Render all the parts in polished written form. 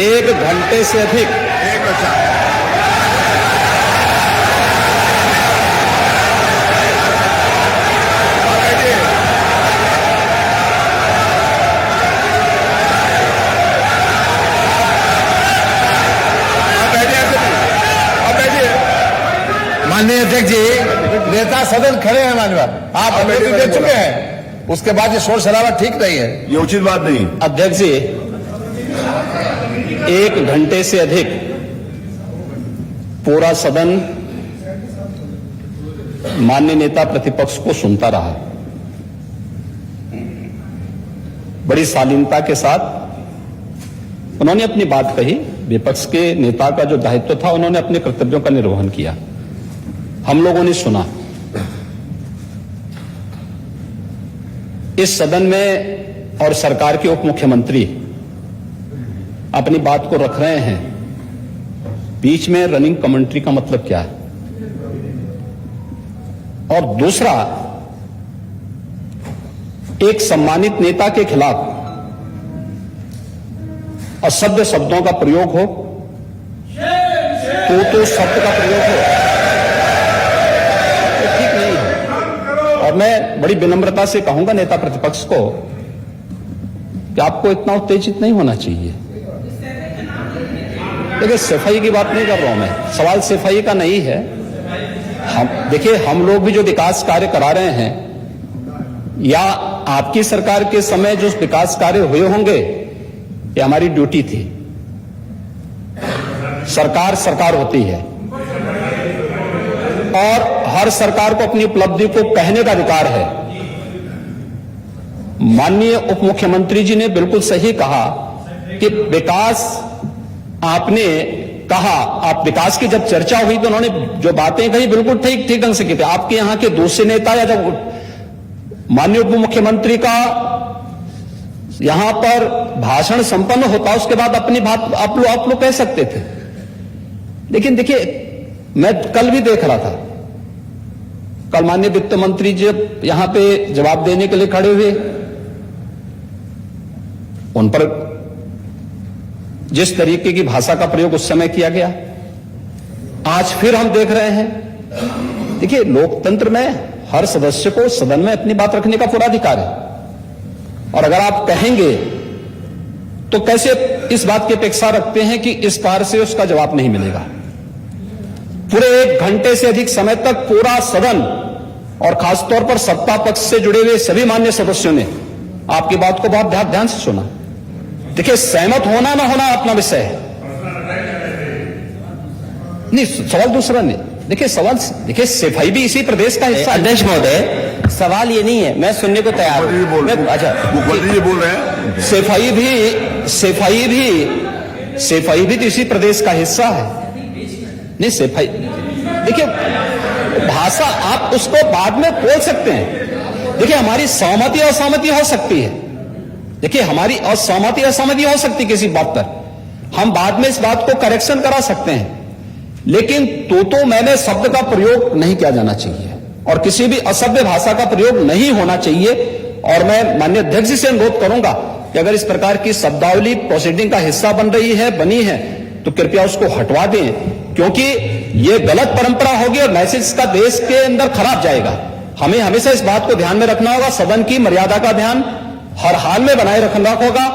1 घंटे से अधिक माननीय अध्यक्ष जी, नेता सदन खड़े हैं माननीय, आप अनुमति दे चुके हैं, उसके बाद ये शोर शराबा ठीक नहीं है, ये उचित बात नहीं। अध्यक्ष जी 1 घंटे से अधिक पूरा सदन माननीय नेता प्रतिपक्ष को सुनता रहा। बड़ी शालीनता के साथ उन्होंने अपनी बात कही। विपक्ष के नेता का जो दायित्व था, उन्होंने अपने कर्तव्यों का निर्वहन किया। हम लोगों ने सुना। इस सदन में और सरकार के उप मुख्यमंत्री अपनी बात को रख रहे हैं, बीच में रनिंग कमेंट्री का मतलब क्या है? और दूसरा, एक सम्मानित नेता के खिलाफ असभ्य शब्दों का प्रयोग हो, तो शब्द का प्रयोग हो, तो ठीक नहीं है। और मैं बड़ी विनम्रता से कहूंगा नेता प्रतिपक्ष को कि आपको इतना उत्तेजित नहीं होना चाहिए। देखिए, सफाई की बात नहीं कर रहा हूं मैं, सवाल सफाई का नहीं है। देखिए, हम लोग भी जो विकास कार्य करा रहे हैं, या आपकी सरकार के समय जो विकास कार्य हुए होंगे, ये हमारी ड्यूटी थी। सरकार सरकार होती है और हर सरकार को अपनी उपलब्धि को कहने का अधिकार है। माननीय उप मुख्यमंत्री जी ने बिल्कुल सही कहा कि विकास, आपने कहा, आप विकास की जब चर्चा हुई तो उन्होंने जो बातें कही बिल्कुल ठीक ढंग से की थी। आपके यहां के दूसरे नेता या जब माननीय उप मुख्यमंत्री का यहां पर भाषण संपन्न होता, उसके बाद अपनी बात आप लोग कह सकते थे। लेकिन देखिए, मैं कल भी देख रहा था, कल माननीय वित्त मंत्री जब यहां पे जवाब देने के लिए खड़े हुए, उन पर जिस तरीके की भाषा का प्रयोग उस समय किया गया, आज फिर हम देख रहे हैं। देखिए, लोकतंत्र में हर सदस्य को सदन में अपनी बात रखने का पूरा अधिकार है, और अगर आप कहेंगे तो कैसे इस बात की अपेक्षा रखते हैं कि इस पार से उसका जवाब नहीं मिलेगा? पूरे 1 घंटे से अधिक समय तक पूरा सदन और खासतौर पर सत्ता पक्ष से जुड़े हुए सभी मान्य सदस्यों ने आपकी बात को बहुत ध्यान से सुना। देखिए, सहमत होना ना होना अपना विषय है, नहीं, सवाल दूसरा नहीं। देखिए, सवाल, देखिए, सफाई भी इसी प्रदेश का हिस्सा। अध्यक्ष महोदय, सवाल ये नहीं है, मैं सुनने को तैयार हूं। अच्छा, मुख्यमंत्री जी बोल रहे हैं, सफाई भी तो इसी प्रदेश का हिस्सा है। नहीं, सफाई, देखिए, भाषा आप उसको बाद में बोल सकते हैं। देखिए, हमारी सहमति असहमति हो सकती है। देखिए, हमारी असहमति असहमति हो सकती है किसी बात पर, हम बाद में इस बात को करेक्शन करा सकते हैं। लेकिन तो मैंने शब्द का प्रयोग नहीं किया जाना चाहिए, और किसी भी असभ्य भाषा का प्रयोग नहीं होना चाहिए। और मैं माननीय अध्यक्ष जी से अनुरोध करूंगा कि अगर इस प्रकार की शब्दावली प्रोसीडिंग का हिस्सा बनी है, तो कृपया उसको हटवा दें, क्योंकि यह गलत परंपरा होगी और मैसेज का देश के अंदर खराब जाएगा। हमें हमेशा इस बात को ध्यान में रखना होगा, सदन की मर्यादा का ध्यान हर हाल में बनाए रखना होगा।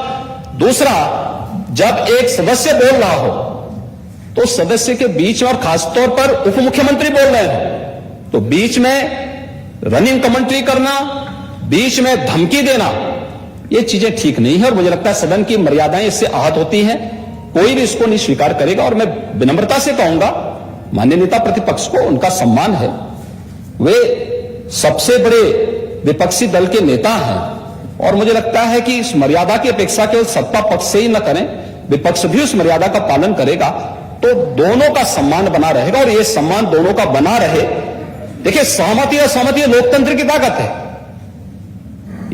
दूसरा, जब एक सदस्य बोल रहा हो तो सदस्य के बीच में, और खासतौर पर उप मुख्यमंत्री बोल रहे हैं, तो बीच में रनिंग कमेंट्री करना, बीच में धमकी देना, ये चीजें ठीक नहीं है। और मुझे लगता है सदन की मर्यादाएं इससे आहत होती हैं, कोई भी इसको नहीं स्वीकार करेगा। और मैं विनम्रता से कहूंगा, माननीय नेता प्रतिपक्ष को उनका सम्मान है, वे सबसे बड़े विपक्षी दल के नेता हैं, और मुझे लगता है कि इस मर्यादा की अपेक्षा केवल सत्ता पक्ष से ही न करें, विपक्ष भी उस मर्यादा का पालन करेगा, तो दोनों का सम्मान बना रहेगा। और ये सम्मान दोनों का बना रहे। देखिए, सहमति और सहमति लोकतंत्र की ताकत है,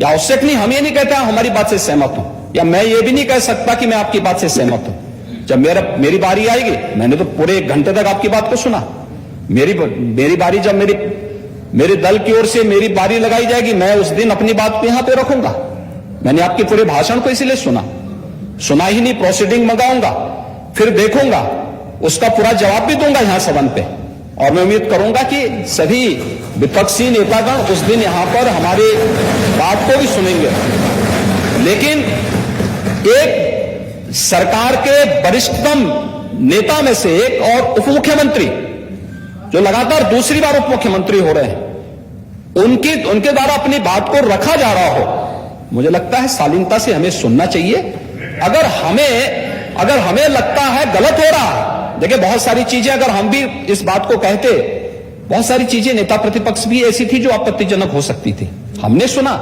या आवश्यक नहीं। हम ये नहीं कहते हमारी बात से सहमत हूं, या मैं ये भी नहीं कह सकता कि मैं आपकी बात से सहमत हूं। जब मेरी बारी आएगी, मैंने तो पूरे 1 घंटे तक आपकी बात को सुना। मेरी बारी, जब मेरे दल की ओर से मेरी बारी लगाई जाएगी, मैं उस दिन अपनी बात को यहां पे रखूंगा। मैंने आपके पूरे भाषण को इसीलिए सुना। सुना ही नहीं, प्रोसीडिंग मंगाऊंगा, फिर देखूंगा, उसका पूरा जवाब भी दूंगा यहां सदन पे। और मैं उम्मीद करूंगा कि सभी विपक्षी नेतागण उस दिन यहां पर हमारी बात को भी सुनेंगे। लेकिन एक सरकार के वरिष्ठतम नेता में से एक और उप मुख्यमंत्री जो लगातार दूसरी बार उप मुख्यमंत्री हो रहे हैं, उनके द्वारा अपनी बात को रखा जा रहा हो, मुझे लगता है शालीनता से हमें सुनना चाहिए। अगर हमें लगता है गलत हो रहा है, देखिए बहुत सारी चीजें अगर हम भी इस बात को कहते, बहुत सारी चीजें नेता प्रतिपक्ष भी ऐसी थी जो आपत्तिजनक हो सकती थी, हमने सुना।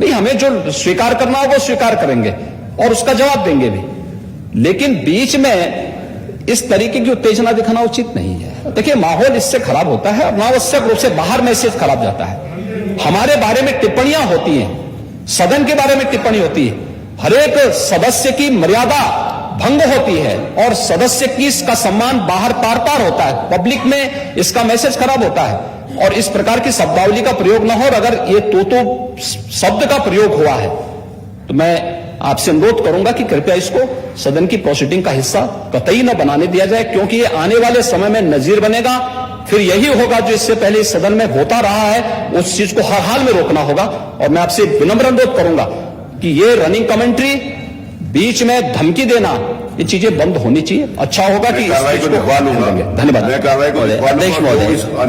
भाई हमें जो स्वीकार करना हो वो स्वीकार करेंगे और उसका जवाब देंगे भी, लेकिन बीच में इस तरीके की उत्तेजना दिखाना उचित नहीं है। देखिए माहौल इससे खराब होता है, अनावश्यक रूप से बाहर मैसेज खराब जाता है। हमारे बारे में टिप्पणियां होती हैं, सदन के बारे में टिप्पणी होती है, हर एक सदस्य की मर्यादा भंग होती है और सदस्य की इसका सम्मान बाहर तार तार होता है, पब्लिक में इसका मैसेज खराब होता है और इस प्रकार की शब्दावली का प्रयोग न हो। और अगर ये तो शब्द का प्रयोग हुआ है तो मैं आपसे अनुरोध करूंगा कि कृपया इसको सदन की प्रोसीडिंग का हिस्सा कतई न बनाने दिया जाए, क्योंकि ये आने वाले समय में नजीर बनेगा। फिर यही होगा जो इससे पहले इस सदन में होता रहा है, उस चीज को हर हाल में रोकना होगा। और मैं आपसे विनम्र अनुरोध करूंगा कि ये रनिंग कमेंट्री, बीच में धमकी देना, ये चीजें बंद होनी चाहिए। अच्छा होगा कि इस चीज को लिखवा लूंगा। धन्यवाद। मैं कार्रवाई को लिखवा लूंगा। अध्यक्ष महोदय।